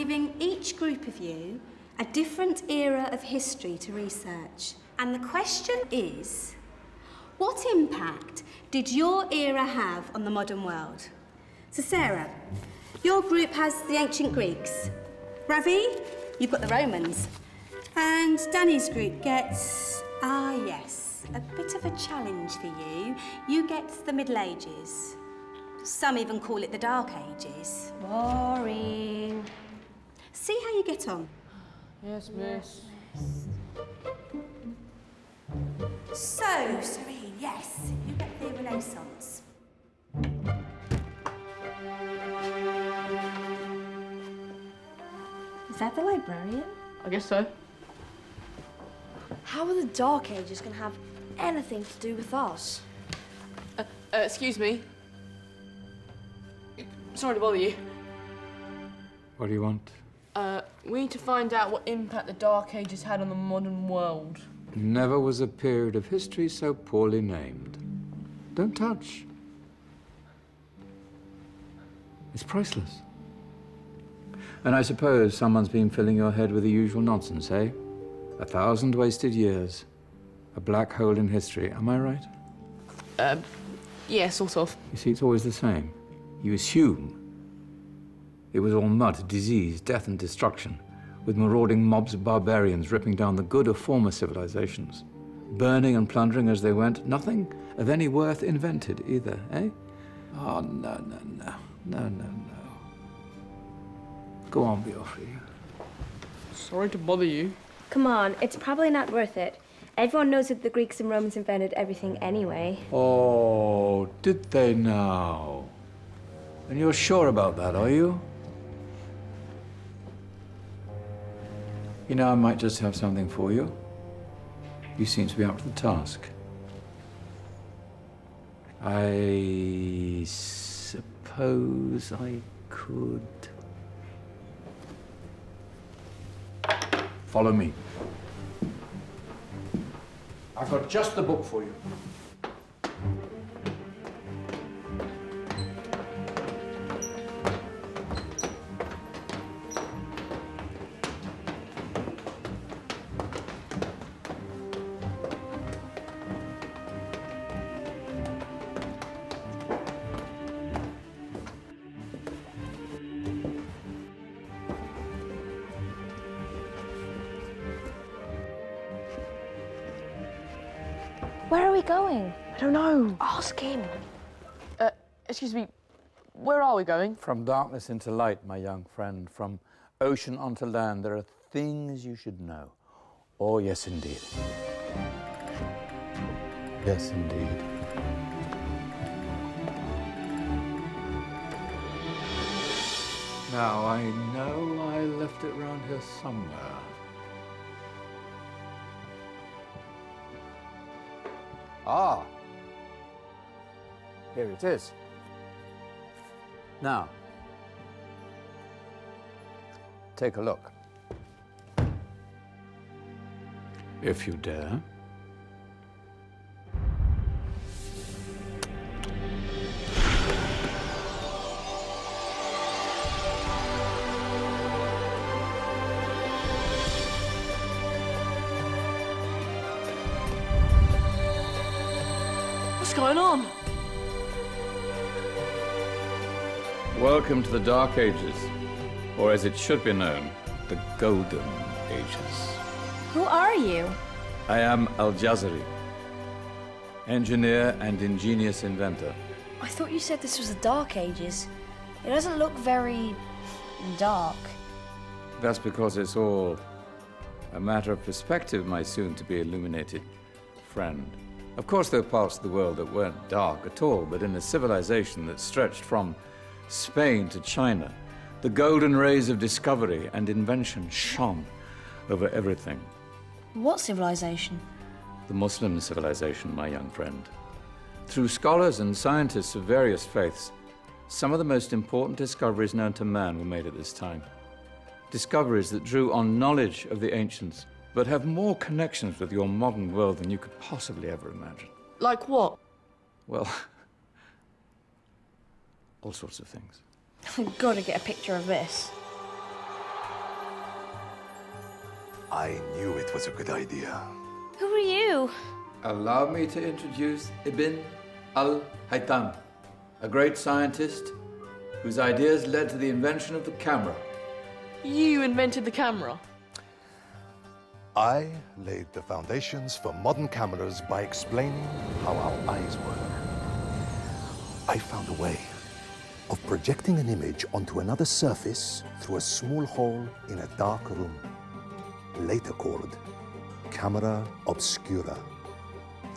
giving each group of you a different era of history to research. And the question is, what impact did your era have on the modern world? So Sarah, your group has the ancient Greeks. Ravi, you've got the Romans. And Danny's group gets, yes, a bit of a challenge for you. You get the Middle Ages. Some even call it the Dark Ages. Boring. See how you get on. Yes, miss. So, Serene, yes, you get the Renaissance. Is that the Librarian? I guess so. How are the Dark Ages going to have anything to do with us? Excuse me. Sorry to bother you. What do you want? We need to find out what impact the Dark Ages had on the modern world. Never was a period of history so poorly named. Don't touch. It's priceless. And I suppose someone's been filling your head with the usual nonsense, eh? 1,000 wasted years. A black hole in history, am I right? Yeah, sort of. You see, it's always the same. You assume it was all mud, disease, death and destruction, with marauding mobs of barbarians ripping down the good of former civilizations, burning and plundering as they went. Nothing of any worth invented either, eh? Oh, no. Go on, Beofrey. Sorry to bother you. Come on, it's probably not worth it. Everyone knows that the Greeks and Romans invented everything anyway. Oh, did they now? And you're sure about that, are you? You know, I might just have something for you. You seem to be up to the task. I suppose I could... Follow me. I've got just the book for you. Where are we going? I don't know. Ask him. Excuse me, where are we going? From darkness into light, my young friend. From ocean onto land, there are things you should know. Oh, yes, indeed. Yes, indeed. Now, I know I left it round here somewhere. Ah, here it is. Now, take a look. If you dare. What's going on? Welcome to the Dark Ages, or as it should be known, the Golden Ages. Who are you? I am Al-Jazari, engineer and ingenious inventor. I thought you said this was the Dark Ages. It doesn't look very dark. That's because it's all a matter of perspective, my soon-to-be illuminated friend. Of course, there are parts of the world that weren't dark at all, but in a civilization that stretched from Spain to China, the golden rays of discovery and invention shone over everything. What civilization? The Muslim civilization, my young friend. Through scholars and scientists of various faiths, some of the most important discoveries known to man were made at this time. Discoveries that drew on knowledge of the ancients, but have more connections with your modern world than you could possibly ever imagine. Like what? Well, all sorts of things. I've got to get a picture of this. I knew it was a good idea. Who are you? Allow me to introduce Ibn al-Haytham, a great scientist whose ideas led to the invention of the camera. You invented the camera. I laid the foundations for modern cameras by explaining how our eyes work. I found a way of projecting an image onto another surface through a small hole in a dark room, later called camera obscura.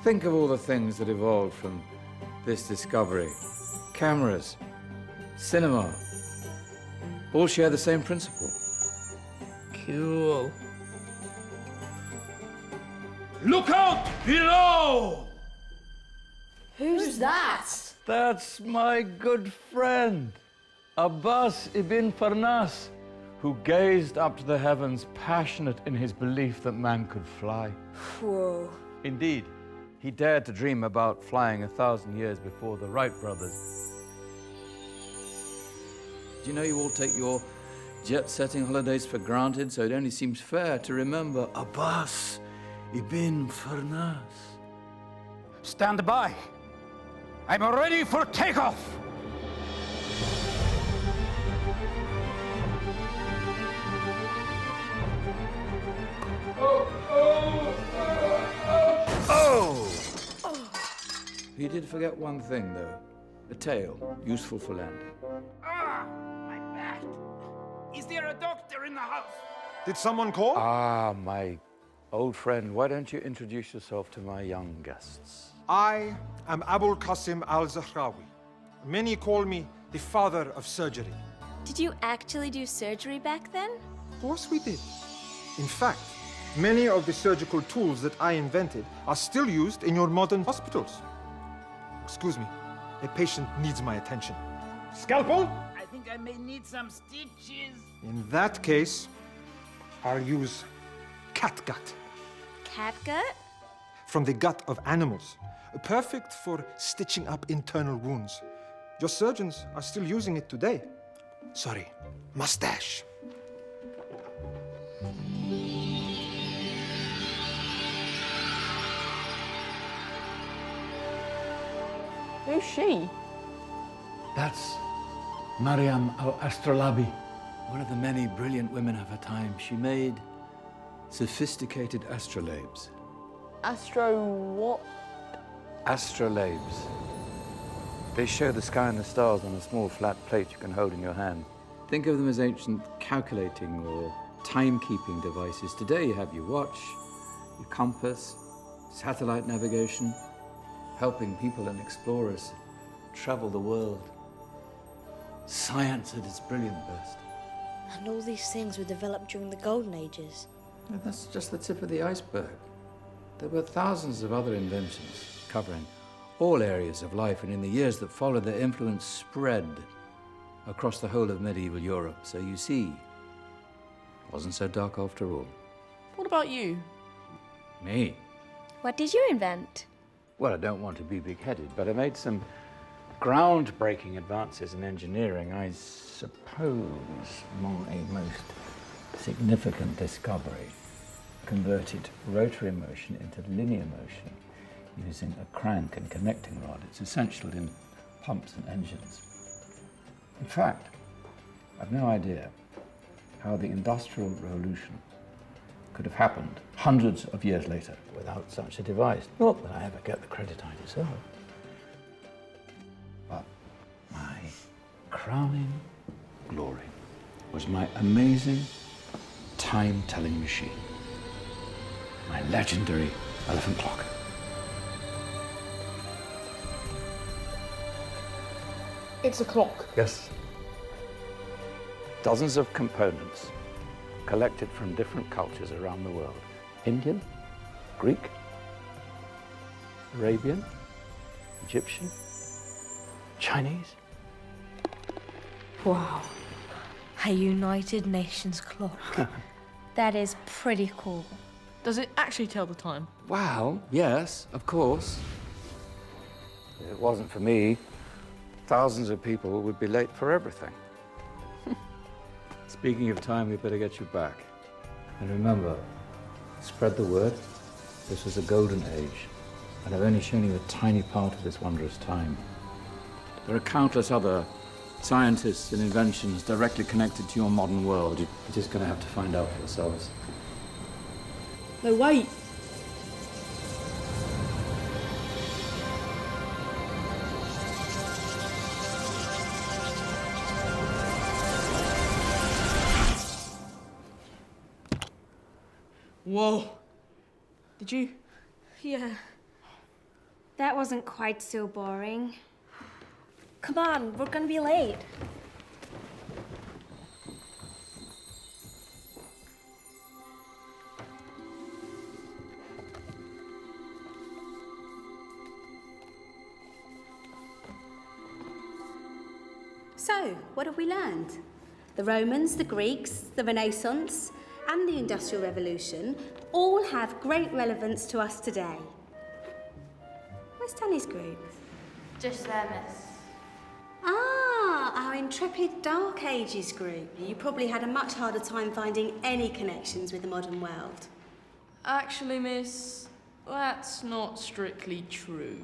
Think of all the things that evolved from this discovery. Cameras, cinema, all share the same principle. Cool. Look out below! Who's that? That's my good friend, Abbas ibn Farnas, who gazed up to the heavens, passionate in his belief that man could fly. Whoa. Indeed, he dared to dream about flying 1,000 years before the Wright brothers. Do you know you all take your jet-setting holidays for granted, so it only seems fair to remember Abbas ibn Farnas? Stand by. I'm ready for takeoff. He did forget one thing, though. A tail, useful for landing. Ah, my back. Is there a doctor in the house? Did someone call? Ah, my old friend, why don't you introduce yourself to my young guests? I am Abul Qasim Al-Zahrawi. Many call me the father of surgery. Did you actually do surgery back then? Of course we did. In fact, many of the surgical tools that I invented are still used in your modern hospitals. Excuse me, a patient needs my attention. Scalpel? I think I may need some stitches. In that case, I'll use catgut Catgut? from the gut of animals. Perfect for stitching up internal wounds. Your surgeons are still using it today. Sorry, mustache. Who's she? That's Maryam al-Astrolabi, one of the many brilliant women of her time. She made sophisticated astrolabes. Astro what? Astrolabes. They show the sky and the stars on a small flat plate you can hold in your hand. Think of them as ancient calculating or timekeeping devices. Today you have your watch, your compass, satellite navigation, helping people and explorers travel the world. Science at its brilliant best. And all these things were developed during the Golden Ages. And that's just the tip of the iceberg. There were thousands of other inventions covering all areas of life, and in the years that followed, their influence spread across the whole of medieval Europe. So you see, it wasn't so dark after all. What about you? Me? What did you invent? Well, I don't want to be big-headed, but I made some groundbreaking advances in engineering. I suppose my most significant discovery converted rotary motion into linear motion using a crank and connecting rod. It's essential in pumps and engines. In fact, I've no idea how the Industrial Revolution could have happened hundreds of years later without such a device. Not that I ever get the credit I deserve. But my crowning glory was my amazing time-telling machine, my legendary elephant clock. It's a clock. Yes. Dozens of components collected from different cultures around the world. Indian, Greek, Arabian, Egyptian, Chinese. Wow. A United Nations clock. That is pretty cool. Does it actually tell the time? Wow, yes, of course. If it wasn't for me, thousands of people would be late for everything. Speaking of time, we better get you back. And remember, Spread the word. This was a golden age, and I've only shown you a tiny part of this wondrous time. There are countless other scientists and inventions directly connected to your modern world. You're just going to have to find out for yourselves. No, wait. Whoa. Did you? Yeah. That wasn't quite so boring. Come on, we're gonna be late. So, what have we learned? The Romans, the Greeks, the Renaissance, and the Industrial Revolution all have great relevance to us today. Where's Danny's group? Just there, miss. Ah, our intrepid Dark Ages group. You probably had a much harder time finding any connections with the modern world. Actually, miss, that's not strictly true.